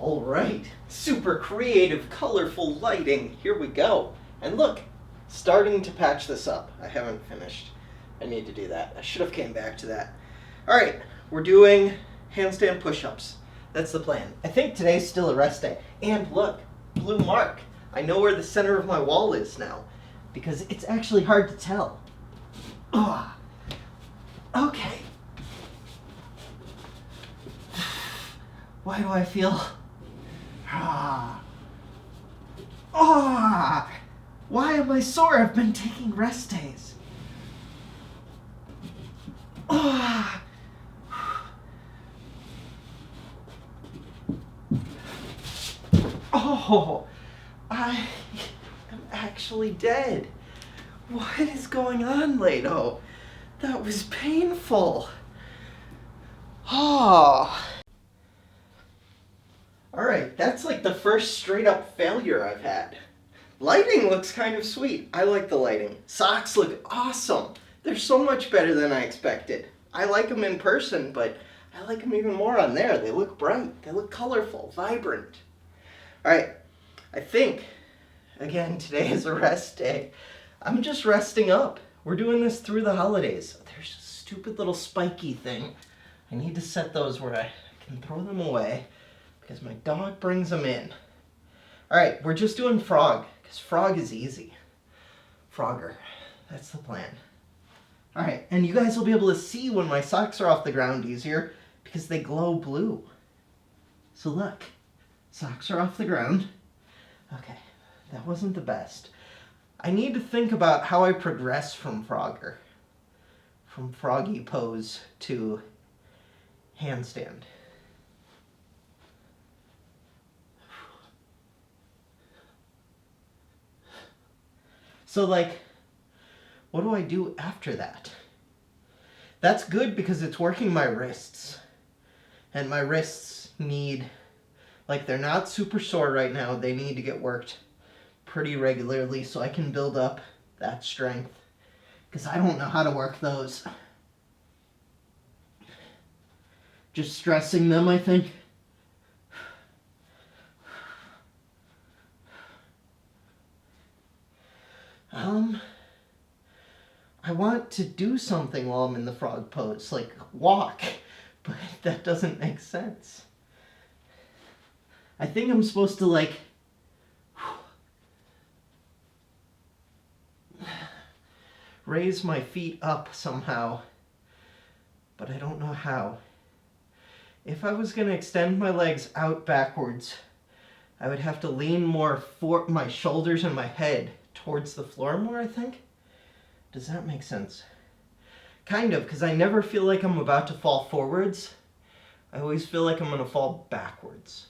All right, super creative, colorful lighting. Here we go. And look, starting to patch this up. I haven't finished. I need to do that. I should have came back to that. All right, we're doing handstand push-ups. That's the plan. I think today's still a rest day. And look, blue mark. I know where the center of my wall is now because it's actually hard to tell. Ah, okay. Why do I feel... Why am I sore? I've been taking rest days. Oh, I am actually dead. What is going on, Lado? That was painful. Oh. Alright, that's like the first straight up failure I've had. Lighting looks kind of sweet. I like the lighting. Socks look awesome. They're so much better than I expected. I like them in person, but I like them even more on there. They look bright. They look colorful, vibrant. Alright, I think, again, today is a rest day. I'm just resting up. We're doing this through the holidays. There's a stupid little spiky thing. I need to set those where I can throw them away because my dog brings them in. Alright, we're just doing frog, because frog is easy. Frogger, that's the plan. Alright, and you guys will be able to see when my socks are off the ground easier because they glow blue. So look, socks are off the ground. Okay, that wasn't the best. I need to think about how I progress from frogger. From froggy pose to handstand. So like, what do I do after that? That's good because it's working my wrists. And my wrists need, like they're not super sore right now. They need to get worked pretty regularly so I can build up that strength. Because I don't know how to work those. Just stressing them, I think. I want to do something while I'm in the frog pose, like walk, but that doesn't make sense. I think I'm supposed to like raise my feet up somehow, but I don't know how. If I was going to extend my legs out backwards, I would have to lean more for my shoulders and my head towards the floor more, I think. Does that make sense? Kind of, because I never feel like I'm about to fall forwards. I always feel like I'm going to fall backwards.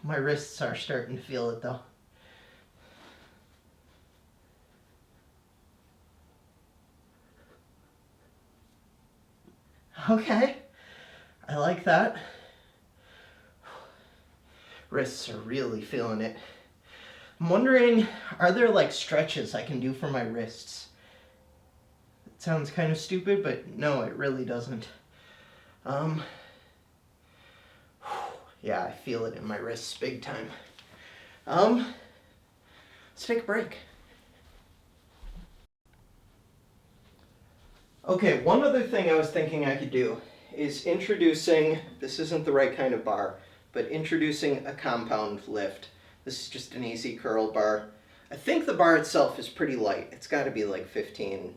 My wrists are starting to feel it though. Okay, I like that. Wrists are really feeling it. I'm wondering, are there like stretches I can do for my wrists? It sounds kind of stupid, but no, it really doesn't. Yeah, I feel it in my wrists big time. Let's take a break. Okay, one other thing I was thinking I could do is introducing, this isn't the right kind of bar, but introducing a compound lift. This is just an easy curl bar. I think the bar itself is pretty light. It's got to be like 15,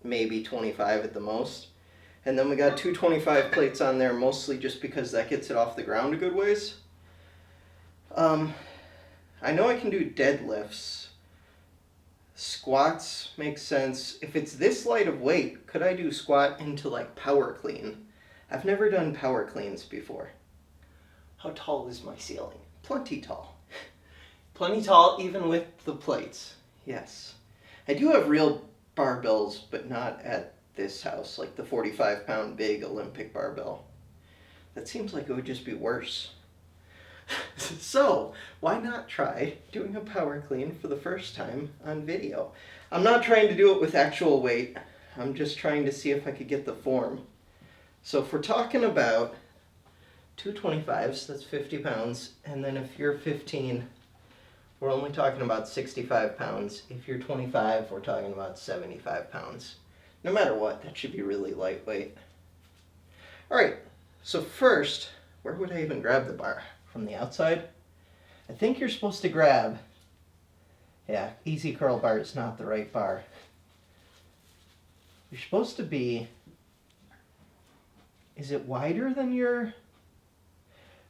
maybe 25 at the most. And then we got 225 plates on there, mostly just because that gets it off the ground a good ways. I know I can do deadlifts. Squats make sense. If it's this light of weight, could I do squat into like power clean? I've never done power cleans before. How tall is my ceiling? Plenty tall. Plenty tall even with the plates. Yes. I do have real barbells, but not at this house, like the 45-pound big Olympic barbell. That seems like it would just be worse. So, why not try doing a power clean for the first time on video? I'm not trying to do it with actual weight. I'm just trying to see if I could get the form. So if we're talking about 225s, that's 50 pounds, and then if you're 15, we're only talking about 65 pounds. If you're 25, we're talking about 75 pounds. No matter what, that should be really lightweight. All right, so first, where would I even grab the bar? From the outside? I think you're supposed to grab, yeah, easy curl bar is not the right bar. You're supposed to be, is it wider than your,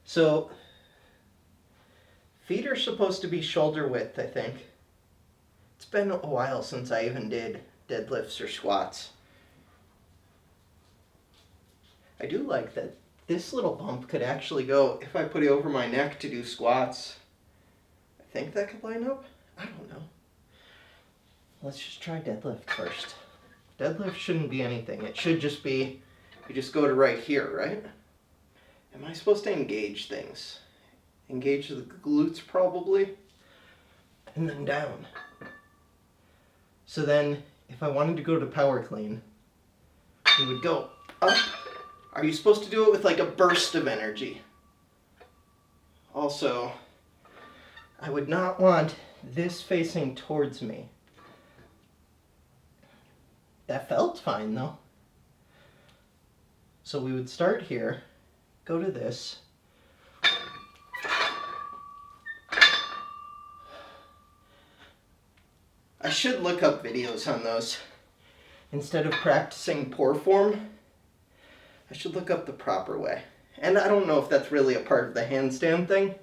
so feet are supposed to be shoulder width, I think. It's been a while since I even did deadlifts or squats. I do like that this little bump could actually go, if I put it over my neck to do squats, I think that could line up. I don't know. Let's just try deadlift first. Deadlift shouldn't be anything. It should just be, you just go to right here, right? Am I supposed to engage things? Engage the glutes probably, and then down. So then, if I wanted to go to power clean, we would go up. Are you supposed to do it with like a burst of energy? Also, I would not want this facing towards me. That felt fine though. So we would start here, go to this. I should look up videos on those. Instead of practicing poor form, I should look up the proper way. And I don't know if that's really a part of the handstand thing.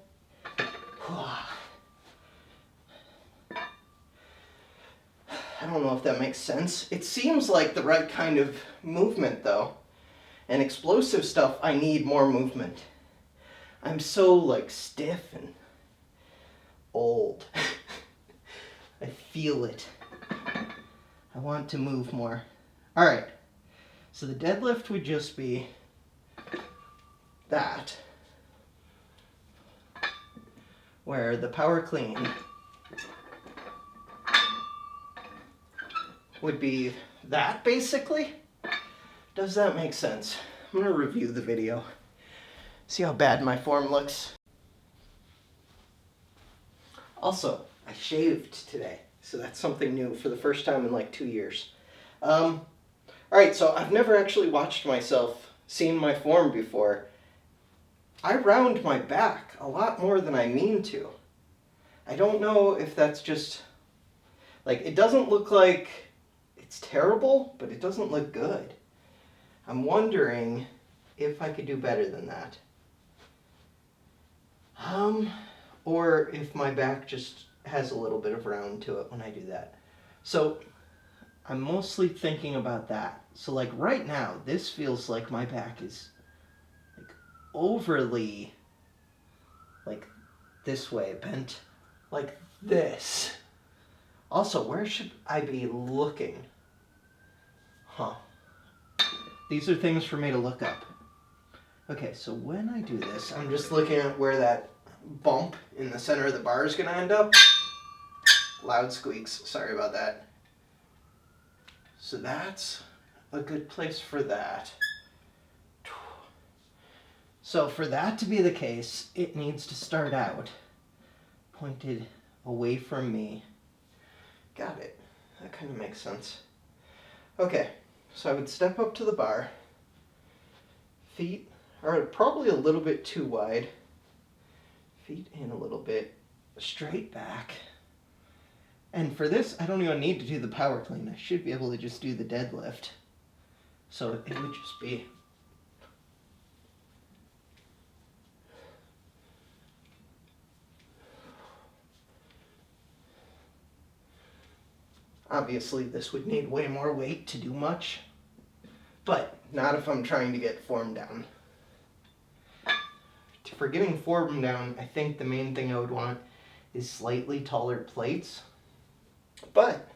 I don't know if that makes sense. It seems like the right kind of movement though. And explosive stuff, I need more movement. I'm so like stiff and old. I feel it. I want to move more. All right. So the deadlift would just be that, where the power clean would be that basically. Does that make sense? I'm gonna review the video. See how bad my form looks. Also, I shaved today, so that's something new for the first time in like 2 years. Alright, so I've never actually watched myself, seen my form before. I round my back a lot more than I mean to. I don't know if that's just, like, it doesn't look like it's terrible, but it doesn't look good. I'm wondering if I could do better than that. Or if my back just has a little bit of round to it when I do that. So I'm mostly thinking about that. So like right now, this feels like my back is like overly like this way, bent like this. Also, where should I be looking? Huh. These are things for me to look up. Okay, so when I do this, I'm just looking at where that bump in the center of the bar is going to end up. Loud squeaks, sorry about that. So that's a good place for that. So for that to be the case, it needs to start out pointed away from me. Got it. That kind of makes sense. Okay, so I would step up to the bar. Feet are probably a little bit too wide. Feet in a little bit. Straight back. And for this, I don't even need to do the power clean. I should be able to just do the deadlift. So it would just be obviously this would need way more weight to do much, but not if I'm trying to get form down. For getting form down, I think the main thing I would want is slightly taller plates. But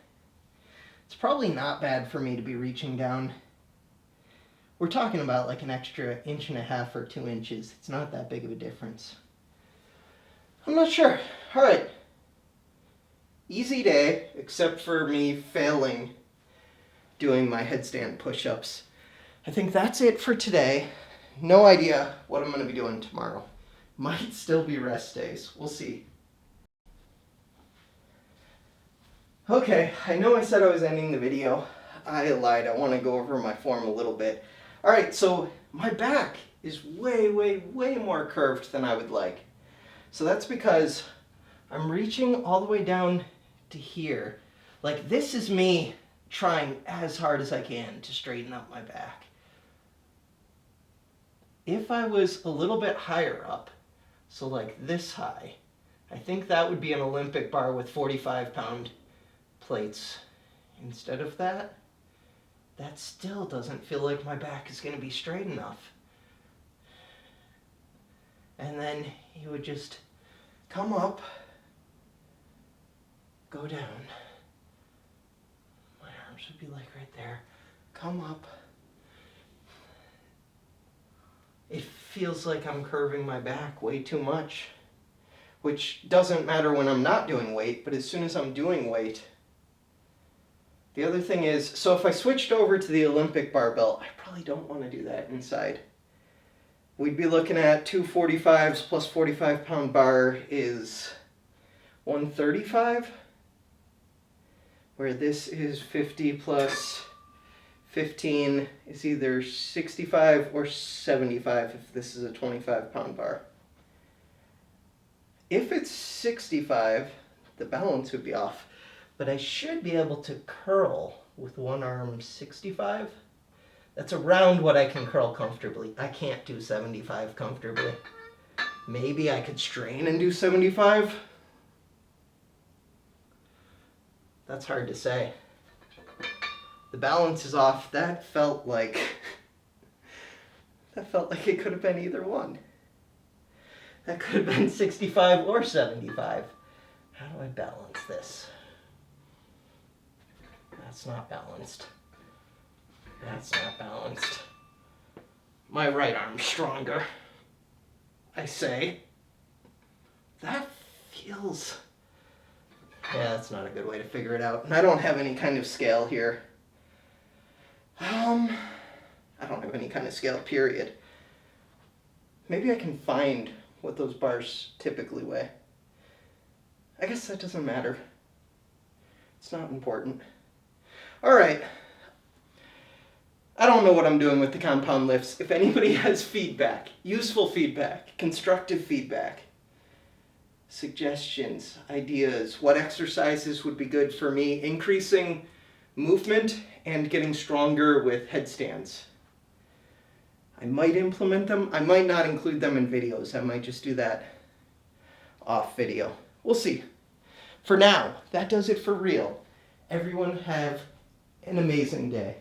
it's probably not bad for me to be reaching down. We're talking about like an extra 1.5 or 2 inches. It's not that big of a difference. I'm not sure. All right. Easy day, except for me failing doing my headstand push-ups. I think that's it for today. No idea what I'm going to be doing tomorrow. Might still be rest days. We'll see. Okay, I know I said I was ending the video. I lied. I want to go over my form a little bit. All right, so my back is way, way, way more curved than I would like. So that's because I'm reaching all the way down to here. Like, this is me trying as hard as I can to straighten out my back. If I was a little bit higher up, so like this high, I think that would be an Olympic bar with 45-pound plates. Instead of that, that still doesn't feel like my back is going to be straight enough. And then you would just come up, go down. My arms would be like right there. Come up. It feels like I'm curving my back way too much, which doesn't matter when I'm not doing weight, but as soon as I'm doing weight. The other thing is, so if I switched over to the Olympic barbell, I probably don't want to do that inside. We'd be looking at 245s plus 45-pound bar is 135, where this is 50 plus 15 is either 65 or 75 if this is a 25-pound bar. If it's 65, the balance would be off, but I should be able to curl with one arm 65. That's around what I can curl comfortably. I can't do 75 comfortably. Maybe I could strain and do 75. That's hard to say. The balance is off. That felt like it could have been either one. That could have been 65 or 75. How do I balance this? That's not balanced. That's not balanced. My right arm's stronger, I say. That feels... Yeah, that's not a good way to figure it out. And I don't have any kind of scale here. I don't have any kind of scale, period. Maybe I can find what those bars typically weigh. I guess that doesn't matter. It's not important. All right. I don't know what I'm doing with the compound lifts. If anybody has feedback, useful feedback, constructive feedback, suggestions, ideas, what exercises would be good for me, increasing movement and getting stronger with headstands. I might implement them. I might not include them in videos. I might just do that off video. We'll see. For now, that does it for real. Everyone have an amazing day.